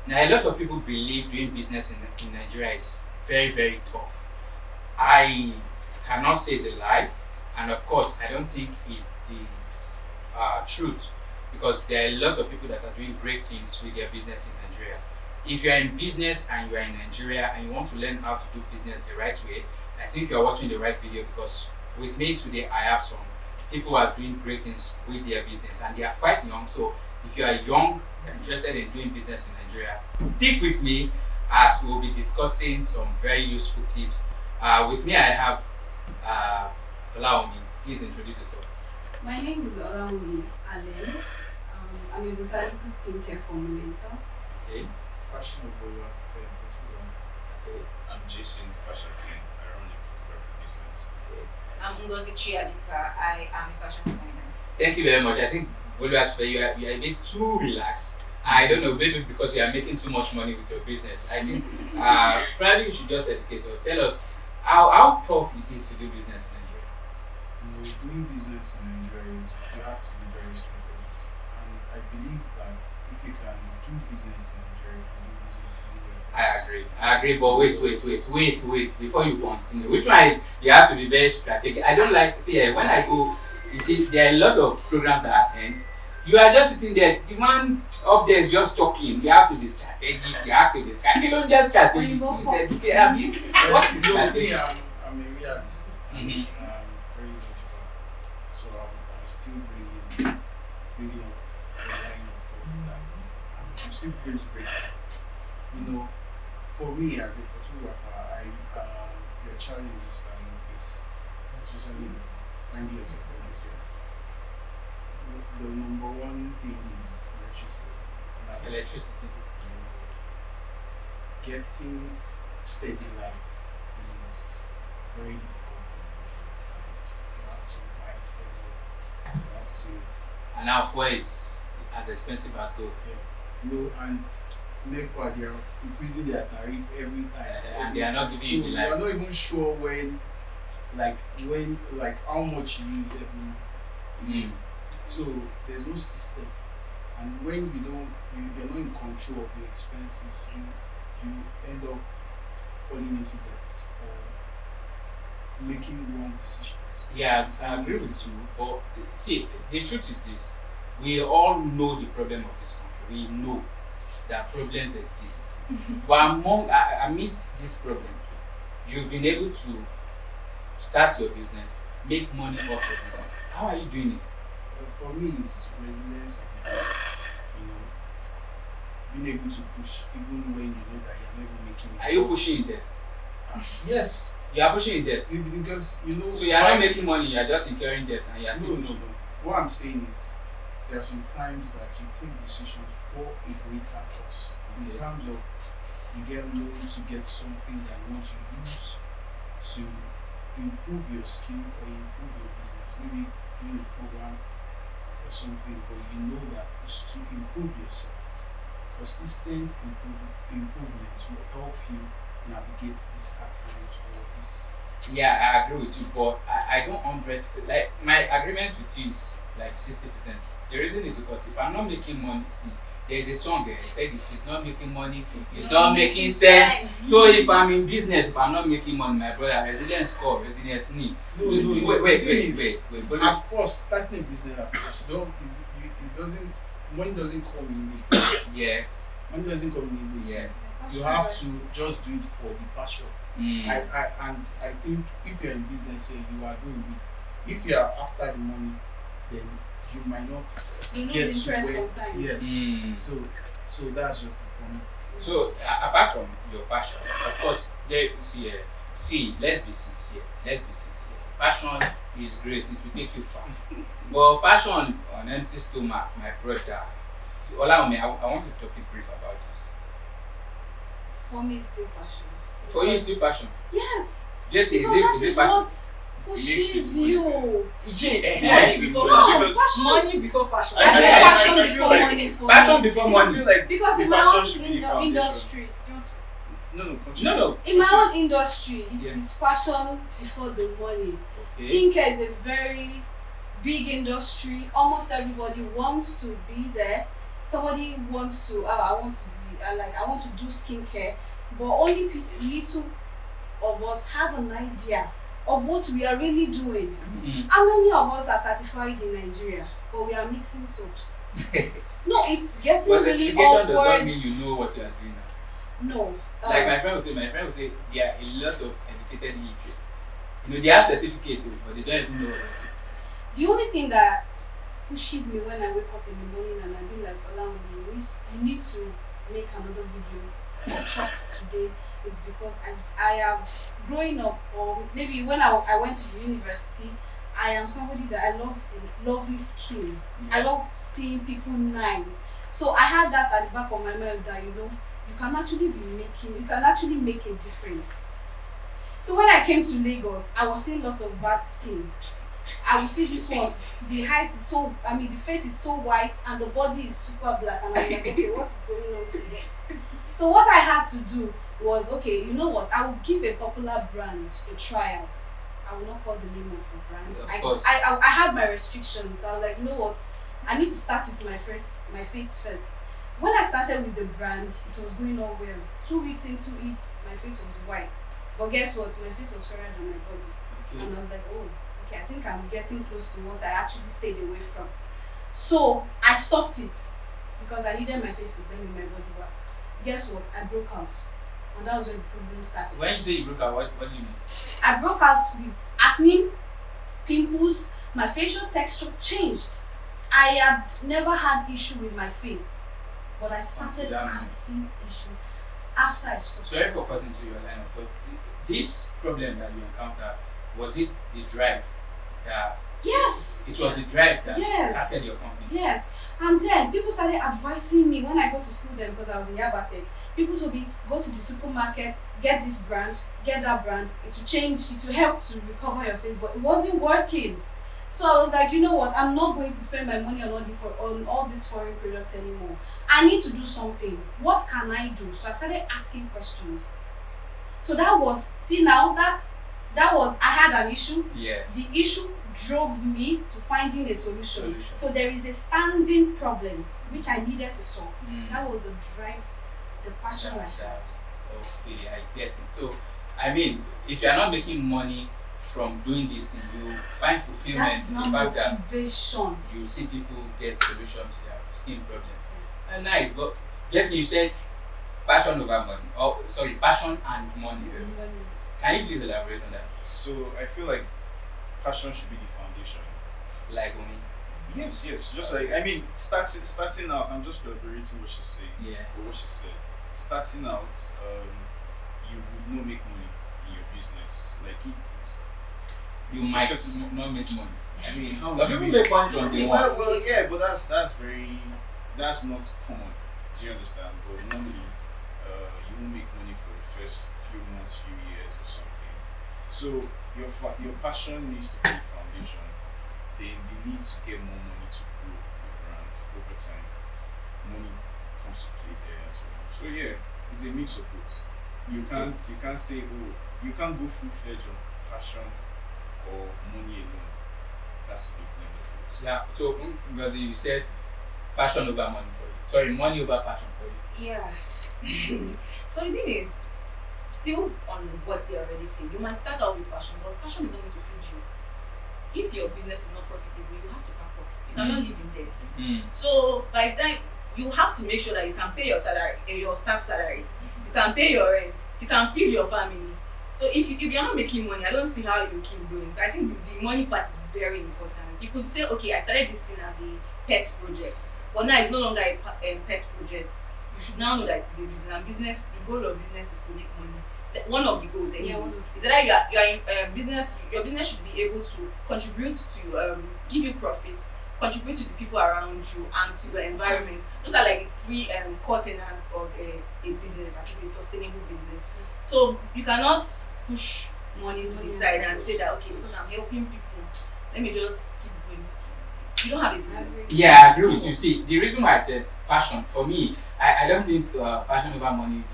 Now, a lot of people believe doing business in Nigeria is very, very tough. I cannot say it's a lie, and of course, I don't think it's the truth, because there are a lot of people that are doing great things with their business in Nigeria. If you are in business and you are in Nigeria and you want to learn how to do business the right way, I think you are watching the right video, because with me today, I have some people who are doing great things with their business and they are quite young. So, if you are young and interested in doing business in Nigeria, stick with me as we'll be discussing some very useful tips. With me, I have Olaomi. Please introduce yourself. My name is Olaomi Allen. I'm a botanical skincare formulator. Okay. Fashionable article and photography. Okay. I'm Jason, fashion king. I run a photography business. Okay. I'm Ngozi Chiadika. I am a fashion designer. Thank you very much. I think Boluwatife, you are a bit too relaxed. I don't know, maybe because you are making too much money with your business. I think probably you should just educate us. Tell us how tough it is to do business in Nigeria. Doing business in Nigeria is you have to be very strategic. And I believe that if you can do business in Nigeria, you can do business anywhere. I agree, but wait, before you continue. Which one is you have to be very strategic? I don't like, when I go, you see, there are a lot of programs I attend. You are just sitting there, the man up there is just talking. You have to be strategic, you have to be strategic. You don't just strategic. What is strategic? I'm a realist. Mm-hmm. Very logical. So I'm still bringing up a line of thoughts that I'm still going to break down. For me as a photographer, there are challenges that you face, especially finding yourself in Nigeria. The number one thing is electricity. Electricity. Getting steady lights is very difficult. You have to buy fuel. You have to. And now fuel is as expensive as gold. And NEPA, they are increasing their tariff every time. And they are not giving you the You light. are not even sure when how much you use every month. So there's no system, and when you're not in control of the expenses, you end up falling into debt or making wrong decisions. Yeah, I agree with you. But see, the truth is this: we all know the problem of this country. We know that problems exist. But amidst this problem, you've been able to start your business, make money off your business. How are you doing it? For me, it's resilience and being able to push even when you know that you're not even making it. Are you pushing in debt? Yes. You are pushing in debt. Because So you are not making money. You are just incurring debt, and you are still pushing. No. What I'm saying is, there are some times that you take decisions for a greater cause. In terms of you get loan to get something that you want to use to improve your skill or improve your business. Maybe doing a program or something, but you know that it's to improve yourself. Consistent improvement will help you navigate this hard times or this. Yeah, I agree with you, but I don't 100%. Like, my agreement with you is like 60%. The reason is because if I'm not making money, see, there's a song there. It said if it's not making money, it's not making sense. So if I'm in business, if I'm not making money, my brother, resilience call, resilience need. Wait. At first, starting a business at first, money doesn't come immediately. Yes. Money doesn't come immediately. Yes. You have to just do it for the passion. Mm. I think if you're in business here, you are doing it. If you are after the money, then you might not You get lose to interest where. sometimes. Yes. Mm. So that's just the fun. So apart from your passion, of course, let's be sincere. Passion is great; it will take you far. But passion on empty stomach, my brother. So, Olaomi, I want to talk you brief about this. For me, it's still passion. For you, it's still passion. Yes. Just Because that is what pushes you. Money before No, passion. passion. Money before passion. There's no I passion feel before like money for Passion me. before I money. feel like Because in the my passion own should be the foundation. industry, No, continue. No. in my own industry, it Yeah. is passion before the money. Okay. Skincare is a very big industry. Almost everybody wants to be there. somebody wants to, I want to be, I want to do skincare, but only little of us have an idea of what we are really doing. How many of us are certified in Nigeria, but we are mixing soaps? No, it's getting But really certification does not awkward. mean you know what you are doing now. No. Like my friend would say, there are a lot of educated illiterates. You know, they have certificates, but they don't even know what they're doing. The only thing that pushes me when I wake up in the morning and I be like, Ola, you need to make another video or talk today is because I have growing up, or maybe when I went to the university, I am somebody that I love lovely skin. I love seeing people nice. So I had that at the back of my mind that you can actually make a difference. So when I came to Lagos, I was seeing lots of bad skin. I will see this one, the face is so white and the body is super black, and I'm like, okay, what is going on here? So what I had to do was, okay, you know what, I will give a popular brand a trial. I will not call the name of the brand. Of course. I had my restrictions. I was like, you know what, I need to start with my face first. When I started with the brand, it was going on well. 2 weeks into it, my face was white. But guess what? My face was fairer than my body. Okay. And I was like, oh, okay, I think I'm getting close to what I actually stayed away from. So I stopped it because I needed my face to blend with my body back. Guess what? I broke out. And that was when the problem started. When you say you broke out, what do you mean? I broke out with acne, pimples, my facial texture changed. I had never had issue with my face, but I started having issues after I stopped. Sorry for cutting to your line of thought. This problem that you encountered, was it the drive that Yes. it was the drive that Yes. started your company? Yes. And then people started advising me when I go to school then, because I was in Yabatek. People told me, go to the supermarket, get this brand, get that brand. It will help to recover your face, but it wasn't working. So I was like, you know what? I'm not going to spend my money on all these foreign products anymore. I need to do something. What can I do? So I started asking questions. So that was I had an issue. Yeah. The issue drove me to finding a solution. So there is a standing problem which I needed to solve. That was the drive, the passion I had. Okay, I get it. So, I mean, if you are not making money from doing this thing, you find fulfillment That is in not the fact that motivation. you see people get solutions to their skin problem. Yes. Nice, but guess you said passion over money. Oh, sorry, passion and money. Can you please elaborate on that? So I feel like passion should be the foundation. Like me. Yes. Just like starting out. I'm just elaborating what she's saying. Yeah. Or what she said. Starting out, you would not make money in your business. Like You might not make money. I mean, how Some would you people make? make money from day one. Well, yeah, but that's not common. Do you understand? But normally, you won't make money for the first few months, few years, or something. So your passion needs to be the foundation. Then the need to get more money to grow your brand over time. Money comes to play there as well. So yeah, it's a mix of both. You can't say, oh, you can't go full fledged on passion or money alone. That's the big thing. Yeah. So because you said passion over money for you. Sorry, money over passion for you. Yeah. So the thing is, still on what they already say, you might start out with passion, but passion is not going to feed you. If your business is not profitable, you have to pack up. You cannot live in debt. So by the time you have to make sure that you can pay your salary, your staff salaries, you can pay your rent, you can feed your family. So if you're not making money, I don't see how you keep doing. So I think the money part is very important. You could say, okay, I started this thing as a pet project, but now it's no longer a pet project. You should now know that it's the business, and the goal of business is to make money. One of the goals anyways is that you are in business. Your business should be able to contribute to give you profits, contribute to the people around you, and to the environment. Those are like the three core tenets of a business, at least a sustainable business. So you cannot push money to the side and say that, okay, because I'm helping people, let me just keep going. You don't have a business. Yeah, I agree with you. See, the reason why I said passion, for me, I don't think passion over money.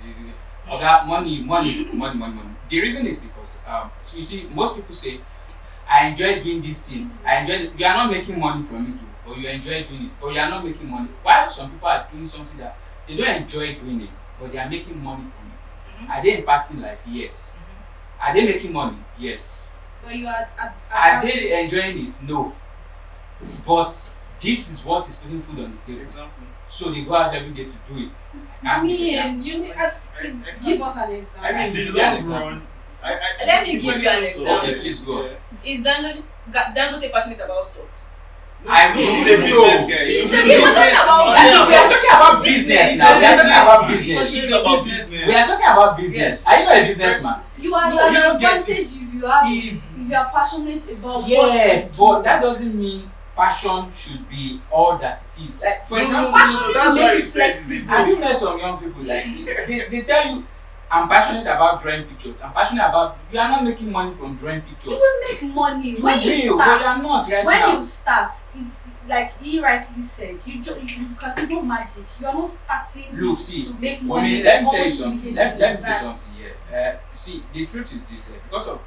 Money. The reason is because so you see, most people say, I enjoy doing this thing. I enjoy it. You are not making money from it, but or you enjoy doing it, but you are not making money. While some people are doing something that they don't enjoy doing it, but they are making money from it. Are they impacting life? Yes. Are they making money? Yes. But you are at Are they enjoying it? No. But this is what is putting food on the table. Example. So they go out every day to do it. I mean, you need give us an example. I mean, the Yeah, long run. Let me give you an example. Okay, please go. Yeah. Is Dangote passionate about salt? I He's mean, a business guy. He's a We're business talking about we are talking about business now. We are talking about business. He's about business. We are talking about business. Are you not a businessman? You are No, you an don't get advantage it. if you have He's- if you are passionate about Yes, what but that doesn't mean passion should be all that it is. Like for example, passionate that's to why make he it said it's flexible. have you met some young people like they tell you, I'm passionate about drawing pictures. I'm passionate about. You are not making money from drawing pictures. You will make money when you will, but you are start. not right When now. you start, it's like he rightly said. You can. It's not magic. You are not starting Look, see. to make I money. mean, let me tell you almost something. immediately. Let me say Right. something here. See, the truth is this: because of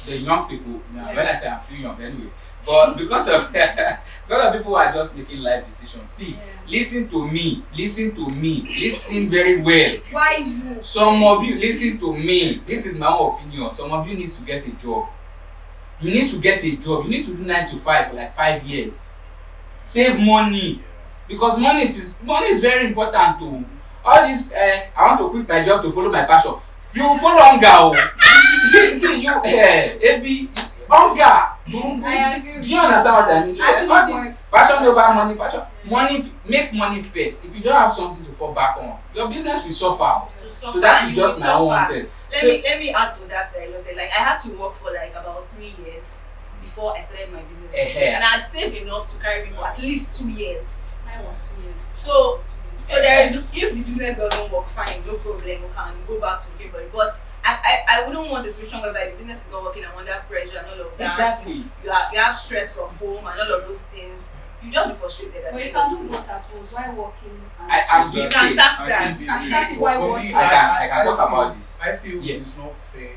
the young people. Now, Yeah. when I say I'm still young, anyway, but because of people who are just making life decisions. See, Yeah. listen to me. Listen very well. Why you? Some of you listen to me. This is my own opinion. Some of you need to get a job. You need to get a job. You need to do 9 to 5 for like 5 years. Save money. Because money is very important too. All this I want to quit my job to follow my passion. You will follow hunger. See you AB hunger. I agree with Do you understand what I mean? So Actually, all this point. passion over money, make money first. If you don't have something to fall back on, your business will suffer. So that is just my own mindset. Let me add to that. Like I had to work for like about 3 years before I started my business, and I had saved enough to carry me for at least 2 years. Mine was 2 years. So there is, if the business doesn't work, fine, no problem, we can go back to looking for it. But I wouldn't want a situation whereby the business is not working, I'm under pressure and all of that. Exactly. You have stress from home and all of those things. You just be frustrated. But you can do both at once while working. And I'm You okay. can start I that. see. And start it while For me, working. I can talk about this. I feel Yeah. it's not fair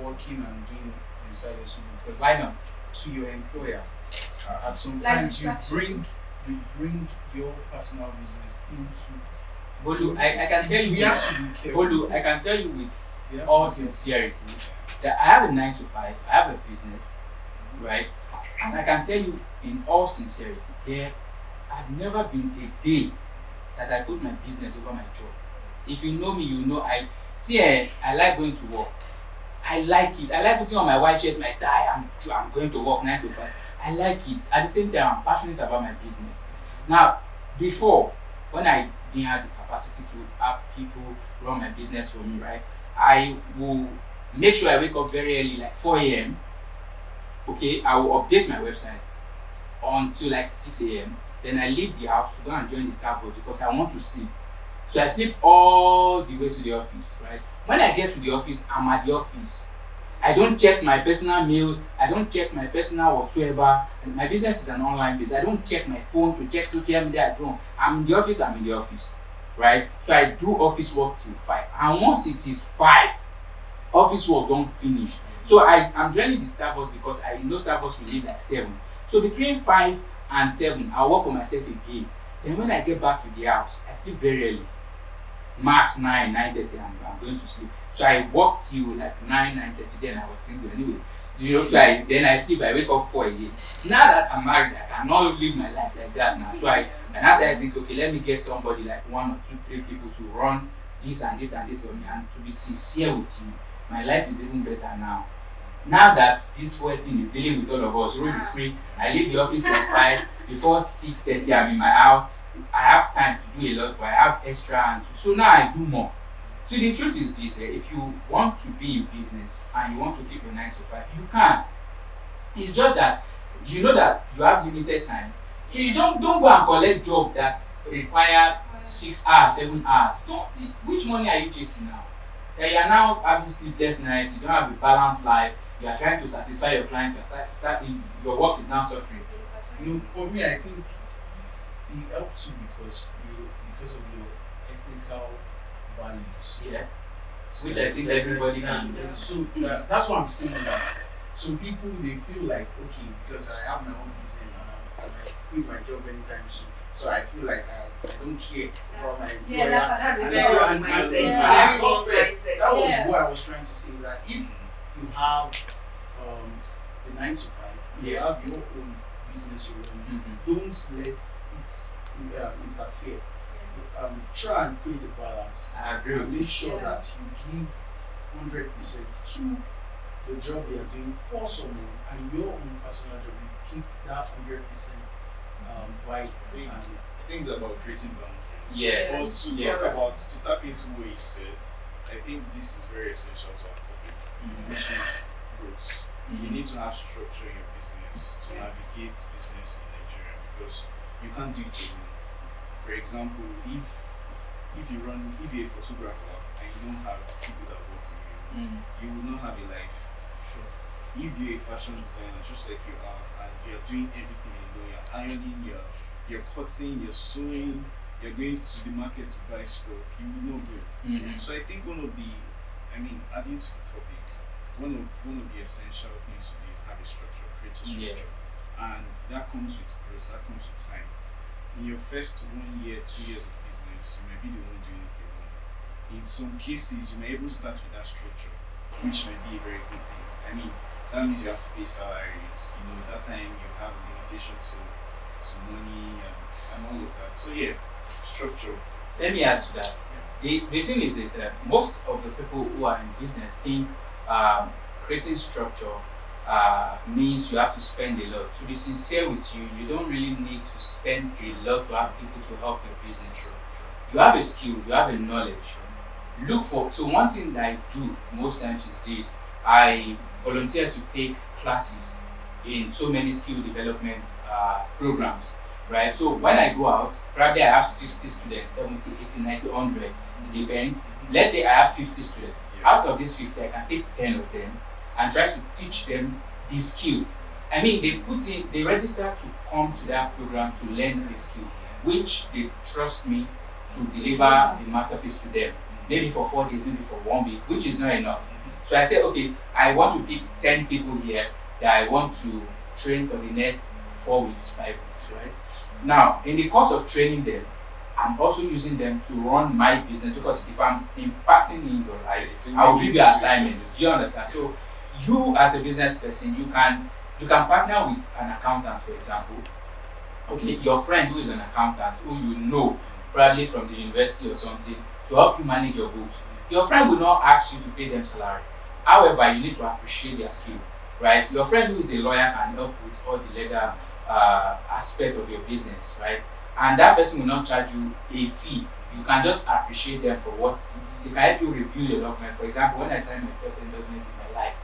working and doing it inside also because Why not? to your employer, at some Like times distraction. you bring your personal business into. Bolu, I can tell you. We have to be careful. Bolu, I can tell you with We have to all be careful. sincerity that I have a 9 to 5. I have a business, right? And I can tell you in all sincerity, there had never been a day that I put my business over my job. If you know me, you know I like going to work. I like it. I like putting on my white shirt, my tie. I'm going to work 9 to 5. I like it. At the same time, I'm passionate about my business. Now, before, when I didn't have the capacity to have people run my business for me, right? I will make sure I wake up very early, like 4 a.m. Okay, I will update my website until like 6 a.m. Then I leave the house to go and join the staff board because I want to sleep. So I sleep all the way to the office, right? When I get to the office, I'm at the office. I don't check my personal mails. I don't check my personal whatsoever. And my business is an online business. I don't check my phone to check social media. I don't. I'm in the office, right? So I do office work till 5. And once it is 5, office work don't finish. So I'm joining the staff boss because I know staff boss will leave like 7. So between 5 and 7, I'll work for myself again. Then when I get back to the house, I sleep very early. Max 9:30, I'm going to sleep. So I work till like 9:30, then I was single anyway. You know, so I sleep, I wake up 4 again. Now that I'm married, I cannot live my life like that now. So I think, okay, let me get somebody like 1 or 2, 3 people to run this and this and this for me and to be sincere with you. My life is even better now. Now that this whole thing is dealing with all of us, road is free. I leave the office at 5. Before 6:30, I'm in my house. I have time to do a lot, but I have extra and so now I do more. So the truth is this: if you want to be in business and you want to keep your 9 to 5, you can. It's just that you know that you have limited time, so you don't go and collect job that require 6 hours, 7 hours. Which money are you chasing now? That you are now having sleepless nights. You don't have a balanced life. You are trying to satisfy your clients. Your work is now suffering. You know, for me, I think it helps you because of your ethical values. Yeah. So Which I think everybody can do. So that's why I'm saying that some people they feel like okay because I have my own business and I quit my job anytime soon. So I feel like I don't care about my employer. Yeah, that's And very that- wrong and- mindset. and- Yeah. and it's not fair. That was Yeah. what I was trying to say. That if you have a 9 to 5, you Yeah. have your own business you run, don't let it interfere. Try and create a balance. I agree And with you. make sure Yeah. that you give 100% to the job you are doing for someone and your own personal job. You keep that 100% vibe. And I think it's about creating boundaries. Yes. But to Yes. talk about, to tap into what you said, I think this is very essential to our topic, which is growth. You need to have structure in your business to navigate business in Nigeria because you can't do it alone. For example, if you're a photographer and you don't have people that work with you, you will not have a life. sure. If you're a fashion designer, just like you are, and you're doing everything alone, you're ironing, you're cutting, you're sewing, you're going to the market to buy stuff, you will not grow. So I think adding to the topic, one of the essential things to do is have a structure, create a Yeah. structure. And that comes with growth, that comes with time. In your first 1 year, 2 years of business, you may be the one doing it alone. In some cases, you may even start with that structure, which might be a very good thing. That means you have to pay salaries, that time you have a limitation to money and all of that. So yeah, structure. Let me add to that. The thing is this: most of the people who are in business think creating structure means you have to spend a lot. To be sincere with you, you don't really need to spend a lot to have people to help your business. You have a skill, you have a knowledge. So one thing that I do most times is this: I volunteer to take classes in so many skill development programs, right? So when I go out, probably I have 60 students, 70, 80, 90, 100, it depends. Let's say I have 50 students. Out of these 50, I can take 10 of them and try to teach them this skill. They register to come to that program to learn the skill, which they trust me to deliver the masterpiece to them. Maybe for 4 days, maybe for 1 week, which is not enough. So I say, okay, I want to pick 10 people here that I want to train for the next 4 weeks, 5 weeks, right? Now, in the course of training them, I'm also using them to run my business because if I'm impacting in your life, I'll give you assignments. Do you understand? So you as a business person, you can partner with an accountant, for example. Okay, your friend who is an accountant, who you know, probably from the university or something, to help you manage your books. Your friend will not ask you to pay them salary. However, you need to appreciate their skill, right? Your friend who is a lawyer can help with all the legal aspect of your business, right? And that person will not charge you a fee. You can just appreciate them for what they can help you review your document. For example, when I signed my first endorsement in my life,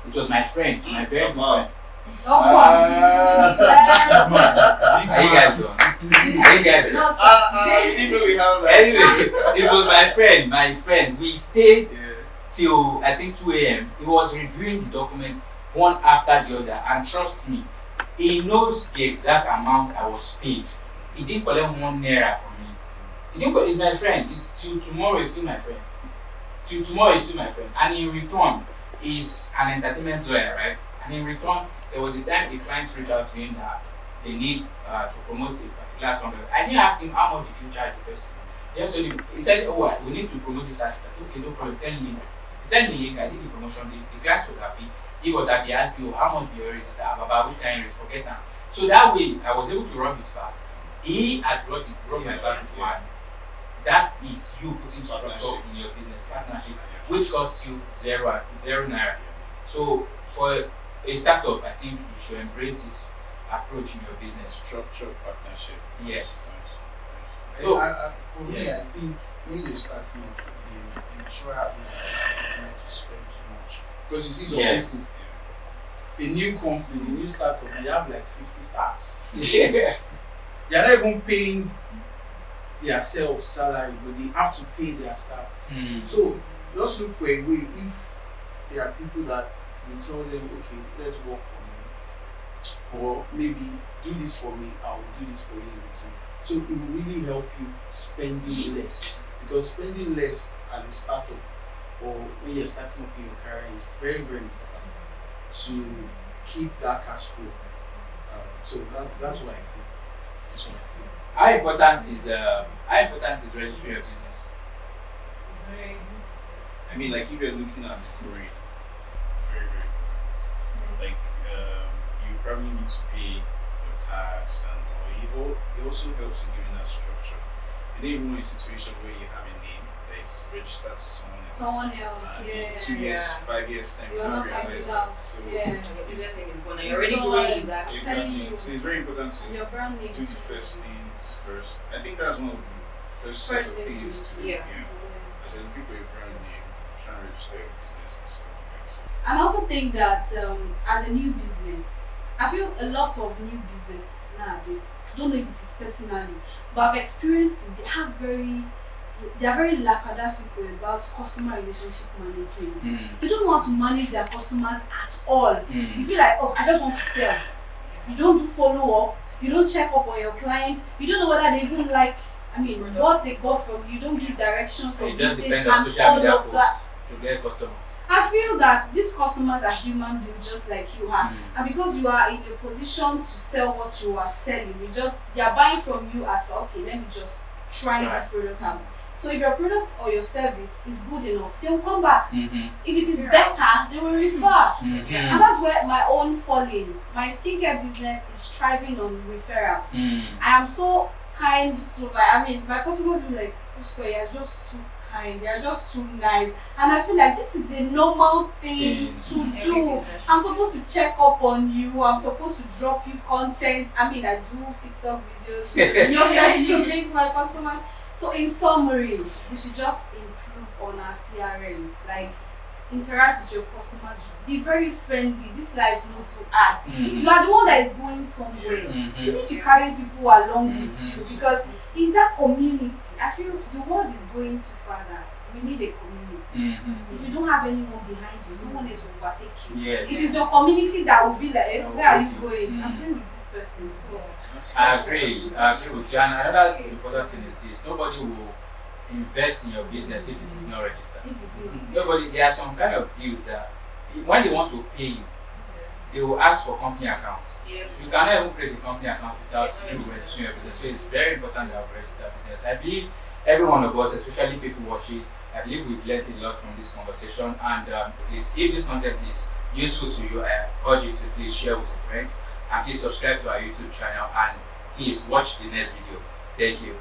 it was my friend, my very good friend. Are you guys done? Are you guys done? Anyway, it was my friend. We stayed till I think 2 a.m. He was reviewing the document one after the other, and trust me, he knows the exact amount I was paid. He didn't collect 1 naira from me. He's my friend. Till tomorrow, he's still my friend. And in return, he's an entertainment lawyer, right? And in return, there was a time the client reached out to him that they need to promote a particular song. I didn't ask him how much did you charge the person. He said, oh, we need to promote this artist. I said, okay, no problem, send link. He sent the link, I did the promotion, the client was happy. He was happy, I asked me, oh, how much do you already? I said, Baba, which kind of forget that. So that way, I was able to rub his back. He had rubbed my back before. That is you putting structure in your business partnership, which costs you zero naira. So for a startup, I think you should embrace this approach in your business. Structured partnership. Yes. So for me, I think when you're starting up, you try not to spend too much because you see some people, a new company, a new startup, they have like 50 staff. Yeah. They are not even paying their salary, but they have to pay their staff. So just look for a way. If there are people that you tell them, okay, let's work for me, or maybe do this for me, I will do this for you in return. So it will really help you spending less, because spending less as a startup or when you're starting up in your career is very, very important. to keep that cash flow. So that's what I feel. That's what I feel. How important is registering your business? Very. I mean, like if you're looking at growing, very very important. Like you probably need to pay your tax and all. It also helps in giving that structure. You don't even want a situation where you have a name that is registered to someone else. Someone else, In yeah. 2 years, Yeah. 5 years time, you You're don't not finding realize out. that. So Yeah. Your business name is gone and It's you're already gone. growing with that. I'm telling exactly. you. So it's very important to Your brand name. do the first things first. I think that's one of the first set First of things things to do. Yeah. As you're looking for your brand name, trying to register your business and stuff like that. And I also think that as a new business, I feel a lot of new business nowadays, I don't know if it is personally, but I've experienced it, they are very lackadaisical about customer relationship management. They don't know how to manage their customers at all. You feel like, oh, I just want to sell. You don't do follow up, you don't check up on your clients, you don't know whether they even like, what they got from you, don't give directions So of it just usage depends on and social all media of that. posts to get customers. I feel that these customers are human beings just like you are, and because you are in a position to sell what you are selling, they are buying from you as okay, let me just try this product out. So if your product or your service is good enough, they will come back. If it is better, they will refer. And that's where my own falling. My skincare business is thriving on referrals. I am so kind to my customers will be like, Usko, you're just too kind, you're just too nice. And I feel like this is a normal thing to do. I'm supposed to check up on you, I'm supposed to drop you content. I do TikTok videos, just to make my customers. So in summary, we should just improve on our CRM. Like interact with your customers, be very friendly. This life is not too hard. You are the one that is going somewhere. You need to carry people along with you because it's that community. I feel the world is going too farther. We need a community. If you don't have anyone behind you, someone else will overtake you. It is your community that will be like, hey, where are you going? I'm going with this person. So I agree with you. And another important thing is this: nobody will invest in your business if it is not registered. There are some kind of deals that when they want to pay you, they will ask for company account. You cannot even create a company account without you registering your business. So it's very important to have a registered business. I believe every one of us, especially people watching, I believe we've learned a lot from this conversation. And please, if this content is useful to you, I urge you to please share with your friends and please subscribe to our YouTube channel and please watch the next video. Thank you.